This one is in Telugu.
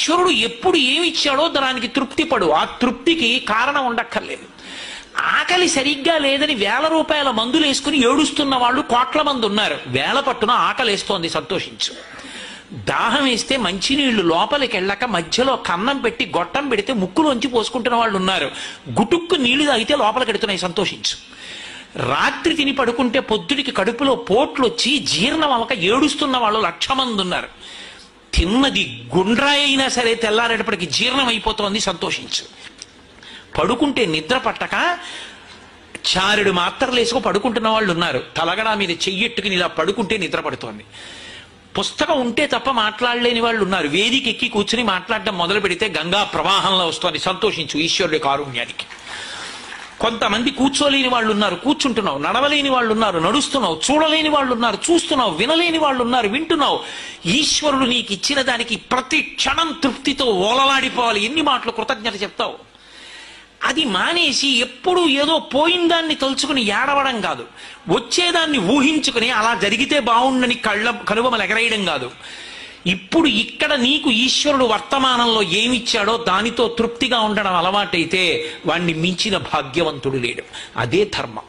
ఈశ్వరుడు ఎప్పుడు ఏమిచ్చాడో దానికి తృప్తి పడు. ఆ తృప్తికి కారణం ఉండక్కర్లేదు. ఆకలి సరిగ్గా లేదని 1000 రూపాయల మందులు వేసుకుని ఏడుస్తున్న వాళ్ళు కోట్ల మంది ఉన్నారు. వేల పట్టున ఆకలేస్తోంది, సంతోషించు. దాహం వేస్తే మంచినీళ్లు లోపలికి వెళ్ళక మధ్యలో కన్నం పెట్టి గొట్టం పెడితే ముక్కులోంచి పోసుకుంటున్న వాళ్ళు ఉన్నారు. గుటుక్కు నీళ్లు తాగితే లోపలికి ఎడుతున్నాయి, సంతోషించు. రాత్రి తిని పడుకుంటే పొద్దుడికి కడుపులో పోట్లు వచ్చి జీర్ణం అవ్వక ఏడుస్తున్న వాళ్ళు 1,00,000 మంది ఉన్నారు. తిన్నది గుండ్రాయి అయినా సరే తెల్లారేటప్పటికి జీర్ణం అయిపోతోంది, సంతోషించు. పడుకుంటే నిద్ర పట్టక చారుడు మాత్రలు వేసుకు పడుకుంటున్న వాళ్ళు ఉన్నారు. తలగడా మీద చెయ్యెట్టుకుని ఇలా పడుకుంటే నిద్ర పడుతోంది. పుస్తకం ఉంటే తప్ప మాట్లాడలేని వాళ్ళు ఉన్నారు. వేదిక ఎక్కి కూర్చుని మాట్లాడడం మొదలు పెడితే గంగా ప్రవాహంలో వస్తోంది, సంతోషించు ఈశ్వరుడి కారుణ్యానికి. కొంతమంది కూర్చోలేని వాళ్ళు ఉన్నారు, కూర్చుంటున్నావు. నడవలేని వాళ్ళు ఉన్నారు, నడుస్తున్నావు. చూడలేని వాళ్ళు ఉన్నారు, చూస్తున్నావు. వినలేని వాళ్ళు ఉన్నారు, వింటున్నావు. ఈశ్వరుడు నీకు ఇచ్చిన దానికి ప్రతి క్షణం తృప్తితో ఓలలాడిపోవాలి. ఎన్ని మాటలు కృతజ్ఞత చెప్తావు. అది మానేసి ఎప్పుడు ఏదో పోయిందాన్ని తలుచుకుని ఏడవడం కాదు, వచ్చేదాన్ని ఊహించుకుని అలా జరిగితే బాగుండని కనుబొమలు ఎగరేయడం కాదు. ఇప్పుడు ఇక్కడ నీకు ఈశ్వరుడు వర్తమానంలో ఏమిచ్చాడో దానితో తృప్తిగా ఉండడం అలవాటైతే వాణ్ణి మించిన భాగ్యవంతుడు లేడు. అదే ధర్మం.